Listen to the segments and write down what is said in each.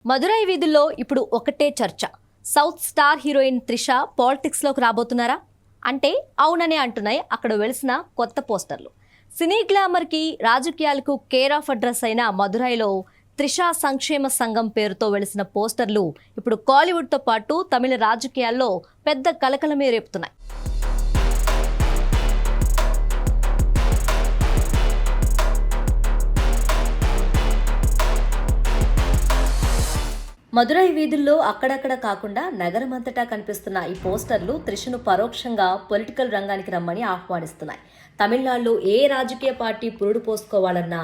మదురై వీధుల్లో ఇప్పుడు ఒకటే చర్చ. సౌత్ స్టార్ హీరోయిన్ త్రిష పాలిటిక్స్లోకి రాబోతున్నారా అంటే అవుననే అంటున్నాయి అక్కడ వెలిసిన కొత్త పోస్టర్లు. సినీ గ్లామర్కి రాజకీయాలకు కేర్ ఆఫ్ అడ్రస్ అయిన మదురైలో త్రిష సంక్షేమ సంఘం పేరుతో వెలిసిన పోస్టర్లు ఇప్పుడు కాలీవుడ్తో పాటు తమిళ రాజకీయాల్లో పెద్ద కలకలమే రేపుతున్నాయి. మదురై వీధుల్లో అక్కడక్కడ కాకుండా నగరమంతటా కనిపిస్తున్న ఈ పోస్టర్లు త్రిషను పరోక్షంగా పొలిటికల్ రంగానికి రమ్మని ఆహ్వానిస్తున్నాయి. తమిళనాడులో ఏ రాజకీయ పార్టీ పురుడు పోసుకోవాలన్నా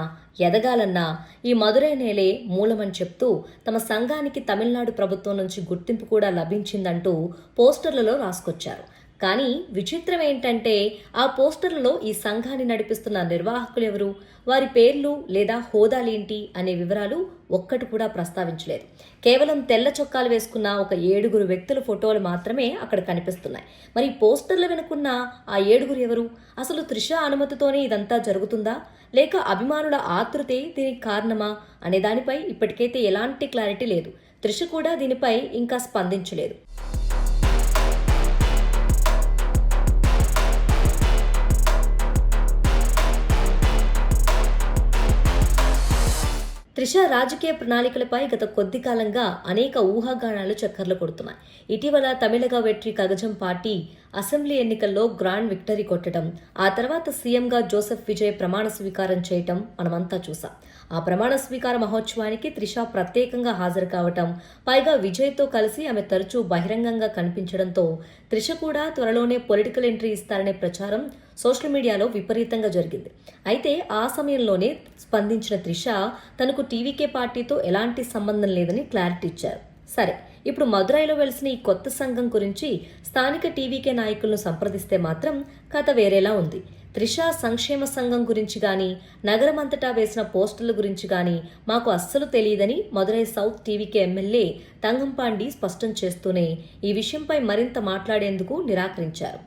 ఎదగాలన్నా ఈ మదురై నేలే మూలమని చెప్తూ తమ సంఘానికి తమిళనాడు ప్రభుత్వం నుంచి గుర్తింపు కూడా లభించిందంటూ పోస్టర్లలో రాసుకొచ్చారు. కానీ విచిత్రం ఏంటంటే ఆ పోస్టర్లలో ఈ సంఘాన్ని నడిపిస్తున్న నిర్వాహకులు ఎవరు, వారి పేర్లు లేదా హోదాలేంటి అనే వివరాలు ఒక్కటి కూడా ప్రస్తావించలేదు. కేవలం తెల్ల చొక్కాలు వేసుకున్న ఒక 7 వ్యక్తుల ఫోటోలు మాత్రమే అక్కడ కనిపిస్తున్నాయి. మరి పోస్టర్ల వెనుకున్న ఆ 7 ఎవరు? అసలు త్రిష అనుమతితోనే ఇదంతా జరుగుతుందా, లేక అభిమానుల ఆతృతే దీనికి కారణమా అనే దానిపై ఇప్పటికైతే ఎలాంటి క్లారిటీ లేదు. త్రిష కూడా దీనిపై ఇంకా స్పందించలేదు. త్రిష రాజకీయ ప్రణాళికలపై గత కొద్ది కాలంగా అనేక ఊహాగానాలు చక్కర్లు కొడుతున్నాయి. ఇటీవల తమిళగా వెట్రి కగజం పార్టీ అసెంబ్లీ ఎన్నికల్లో గ్రాండ్ విక్టరీ కొట్టడం, ఆ తర్వాత సీఎంగా జోసెఫ్ విజయ్ ప్రమాణ స్వీకారం చేయటం మనమంతా చూసాం. ఆ ప్రమాణ స్వీకార మహోత్సవానికి త్రిష ప్రత్యేకంగా హాజరు కావటం, పైగా విజయ్తో కలిసి ఆమె తరచూ బహిరంగంగా కనిపించడంతో త్రిష కూడా త్వరలోనే పొలిటికల్ ఎంట్రీ ఇస్తారనే ప్రచారం సోషల్ మీడియాలో విపరీతంగా జరిగింది. అయితే ఆ సమయంలోనే స్పందించిన త్రిష తనకు టీవీకే పార్టీతో ఎలాంటి సంబంధం లేదని క్లారిటీ ఇచ్చారు. సరే, ఇప్పుడు మదురైలో వెలిసిన ఈ కొత్త సంఘం గురించి స్థానిక టీవీకే నాయకులను సంప్రదిస్తే మాత్రం కథ వేరేలా ఉంది. త్రిష సంక్షేమ సంఘం గురించి కానీ, నగరమంతటా వేసిన పోస్టర్ల గురించి కానీ మాకు అస్సలు తెలియదని మదురై సౌత్ టీవీకే ఎమ్మెల్యే తంగంపాండి స్పష్టం చేస్తూనే ఈ విషయంపై మరింత మాట్లాడేందుకు నిరాకరించారు.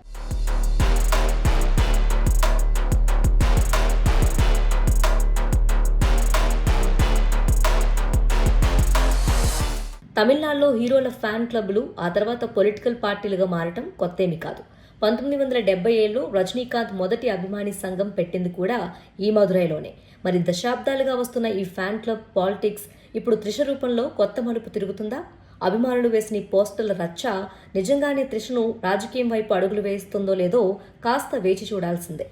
తమిళనాడులో హీరోల ఫ్యాన్ క్లబ్లు ఆ తర్వాత పొలిటికల్ పార్టీలుగా మారటం కొత్తేమీ కాదు. 1977లో రజనీకాంత్ మొదటి అభిమాని సంఘం పెట్టింది కూడా ఈ మదురైలోనే. మరి దశాబ్దాలుగా వస్తున్న ఈ ఫ్యాన్ క్లబ్ పాలిటిక్స్ ఇప్పుడు త్రిష రూపంలో కొత్త మలుపు తిరుగుతుందా? అభిమానులు వేసిన ఈ పోస్టర్ల రచ్చ నిజంగానే త్రిషను రాజకీయం వైపు అడుగులు వేస్తుందో లేదో కాస్త వేచి చూడాల్సిందే.